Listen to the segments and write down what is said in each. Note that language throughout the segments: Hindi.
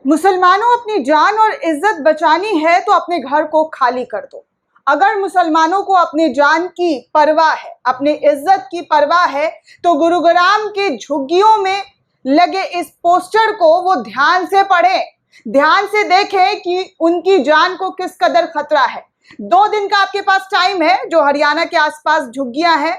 मुसलमानों, अपनी जान और इज्जत बचानी है तो अपने घर को खाली कर दो। अगर मुसलमानों को अपनी जान की परवाह है, अपनी इज्जत की परवाह है, तो गुरुग्राम के झुग्गियों में लगे इस पोस्टर को वो ध्यान से पढ़ें, ध्यान से देखें कि उनकी जान को किस कदर खतरा है। 2 दिन का आपके पास टाइम है। जो हरियाणा के आसपास झुग्गियां हैं,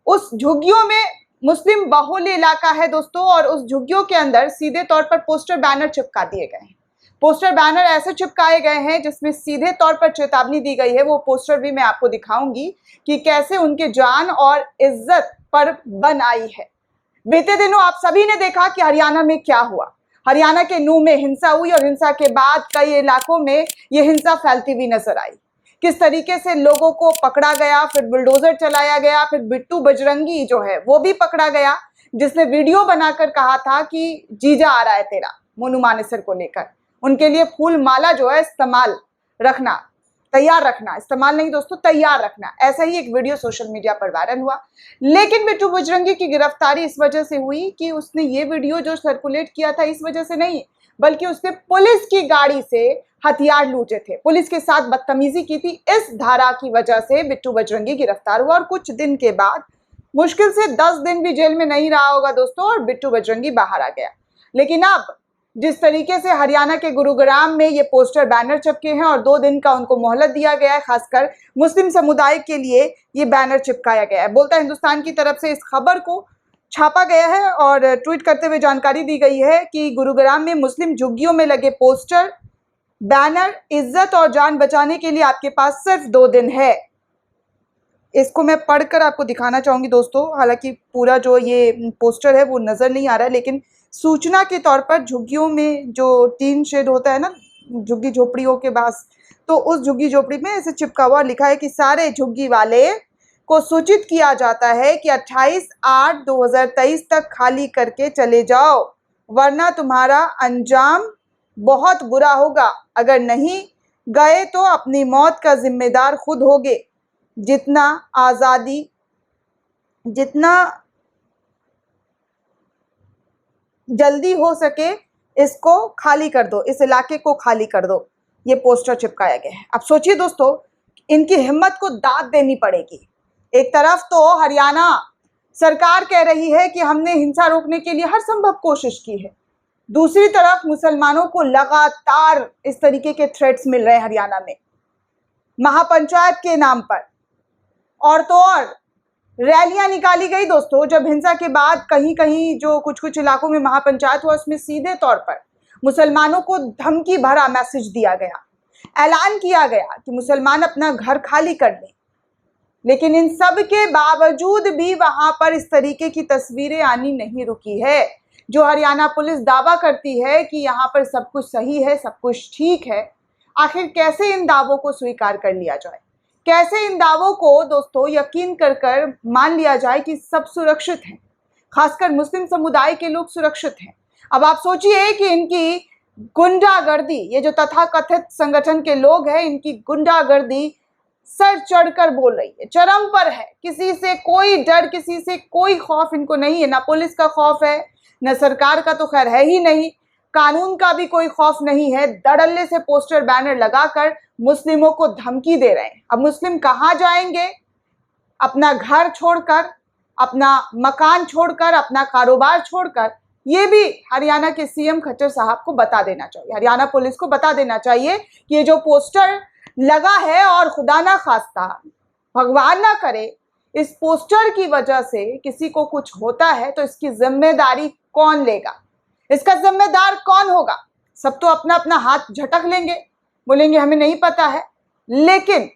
उस झुग्गियों में मुस्लिम बाहुल्य इलाका है दोस्तों, और उस झुग्गियों के अंदर सीधे तौर पर पोस्टर बैनर चिपका दिए गए हैं। पोस्टर बैनर ऐसे चिपकाए गए हैं जिसमें सीधे तौर पर चेतावनी दी गई है। वो पोस्टर भी मैं आपको दिखाऊंगी कि कैसे उनके जान और इज्जत पर बन आई है। बीते दिनों आप सभी ने देखा कि हरियाणा में क्या हुआ। हरियाणा के नूह में हिंसा हुई और हिंसा के बाद कई इलाकों में ये हिंसा फैलती हुई नजर आई। किस तरीके से लोगों को पकड़ा गया, फिर बुलडोजर चलाया गया, फिर बिट्टू बजरंगी जो है वो भी पकड़ा गया, जिसने वीडियो बनाकर कहा था कि जीजा आ रहा है तेरा, मोनू मानेसर को लेकर। उनके लिए फूल माला जो है इस्तेमाल रखना, तैयार रखना, इस्तेमाल नहीं दोस्तों, तैयार रखना। ऐसा ही एक वीडियो सोशल मीडिया पर वायरल हुआ। लेकिन बिट्टू बजरंगी की गिरफ्तारी इस वजह से हुई कि उसने ये वीडियो जो सर्कुलेट किया था, इस वजह से नहीं, बल्कि उसने पुलिस की गाड़ी से हथियार लूटे थे, पुलिस के साथ बदतमीजी की थी। इस धारा की वजह से बिट्टू बजरंगी गिरफ्तार हुआ और कुछ दिन के बाद, मुश्किल से 10 दिन भी जेल में नहीं रहा होगा दोस्तों, और बिट्टू बजरंगी बाहर आ गया। लेकिन अब जिस तरीके से हरियाणा के गुरुग्राम में ये पोस्टर बैनर चिपके हैं और 2 दिन का उनको मोहलत दिया गया है, खासकर मुस्लिम समुदाय के लिए ये बैनर चिपकाया गया है। बोलता हिंदुस्तान की तरफ से इस खबर को छापा गया है और ट्वीट करते हुए जानकारी दी गई है कि गुरुग्राम में मुस्लिम झुग्गियों में लगे पोस्टर बैनर, इज्जत और जान बचाने के लिए आपके पास सिर्फ 2 दिन है। इसको मैं पढ़कर आपको दिखाना चाहूंगी दोस्तों। हालांकि पूरा जो ये पोस्टर है वो नजर नहीं आ रहा है, लेकिन सूचना के तौर पर झुग्गियों में जो टीन शेड होता है ना, झुग्गी झोपड़ियों के पास, तो उस झुग्गी झोपड़ी में ऐसे चिपका हुआ लिखा है कि सारे झुग्गी वाले को सूचित किया जाता है कि 28/8/2023 तक खाली करके चले जाओ, वरना तुम्हारा अंजाम बहुत बुरा होगा। अगर नहीं गए तो अपनी मौत का जिम्मेदार खुद होगे। जितना जल्दी हो सके इसको खाली कर दो, इस इलाके को खाली कर दो। ये पोस्टर चिपकाया गया है। अब सोचिए दोस्तों, इनकी हिम्मत को दाद देनी पड़ेगी। एक तरफ तो हरियाणा सरकार कह रही है कि हमने हिंसा रोकने के लिए हर संभव कोशिश की है, दूसरी तरफ मुसलमानों को लगातार इस तरीके के थ्रेट्स मिल रहे हैं हरियाणा में, महापंचायत के नाम पर। और तो और रैलियां निकाली गई दोस्तों। जब हिंसा के बाद कहीं कहीं जो कुछ इलाकों में महापंचायत हुआ, उसमें सीधे तौर पर मुसलमानों को धमकी भरा मैसेज दिया गया, ऐलान किया गया कि मुसलमान अपना घर खाली कर लें। लेकिन इन सब के बावजूद भी वहां पर इस तरीके की तस्वीरें आनी नहीं रुकी है। जो हरियाणा पुलिस दावा करती है कि यहाँ पर सब कुछ सही है, सब कुछ ठीक है, आखिर कैसे इन दावों को स्वीकार कर लिया जाए? कैसे इन दावों को दोस्तों यकीन कर मान लिया जाए कि सब सुरक्षित हैं, खासकर मुस्लिम समुदाय के लोग सुरक्षित हैं? अब आप सोचिए कि इनकी गुंडागर्दी, ये जो तथाकथित संगठन के लोग हैं, इनकी गुंडागर्दी सर चढ़कर बोल रही है, चरम पर है। किसी से कोई डर, किसी से कोई खौफ इनको नहीं है। ना पुलिस का खौफ है, न सरकार का तो खैर है ही नहीं, कानून का भी कोई खौफ नहीं है। धड़ल्ले से पोस्टर बैनर लगाकर मुस्लिमों को धमकी दे रहे हैं। अब मुस्लिम कहाँ जाएंगे? अपना घर छोड़कर, अपना मकान छोड़कर, अपना कारोबार छोड़कर? ये भी हरियाणा के सीएम खच्चर साहब को बता देना चाहिए, हरियाणा पुलिस को बता देना चाहिए कि ये जो पोस्टर लगा है, और खुदा ना खास्ता, भगवान ना करे, इस पोस्टर की वजह से किसी को कुछ होता है तो इसकी जिम्मेदारी कौन लेगा? इसका जिम्मेदार कौन होगा? सब तो अपना अपना हाथ झटक लेंगे, बोलेंगे हमें नहीं पता है। लेकिन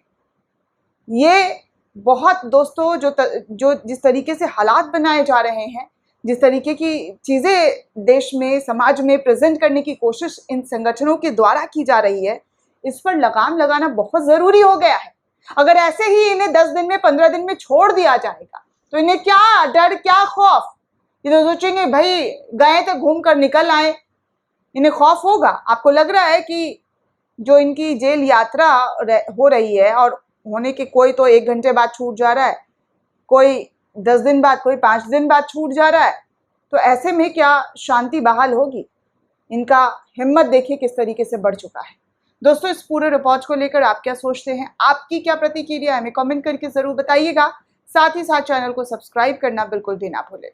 ये बहुत दोस्तों जो जिस तरीके से हालात बनाए जा रहे हैं, जिस तरीके की चीजें देश में, समाज में प्रेजेंट करने की कोशिश इन संगठनों के द्वारा की जा रही है, इस पर लगाम लगाना बहुत जरूरी हो गया है। अगर ऐसे ही इन्हें 10 दिन में, 15 दिन में छोड़ दिया जाएगा तो इन्हें क्या डर, क्या खौफ? ये तो सोचेंगे भाई गए तो घूम कर निकल आए, इन्हें खौफ होगा। आपको लग रहा है कि जो इनकी जेल यात्रा हो रही है, और होने के कोई तो 1 घंटे बाद छूट जा रहा है, कोई 10 दिन बाद, कोई 5 दिन बाद छूट जा रहा है, तो ऐसे में क्या शांति बहाल होगी? इनका हिम्मत देखिए किस तरीके से बढ़ चुका है। दोस्तों, इस पूरे रिपोर्ट को लेकर आप क्या सोचते हैं, आपकी क्या प्रतिक्रिया है, हमें कमेंट करके जरूर बताइएगा। साथ ही साथ चैनल को सब्सक्राइब करना बिल्कुल भी ना भूलें।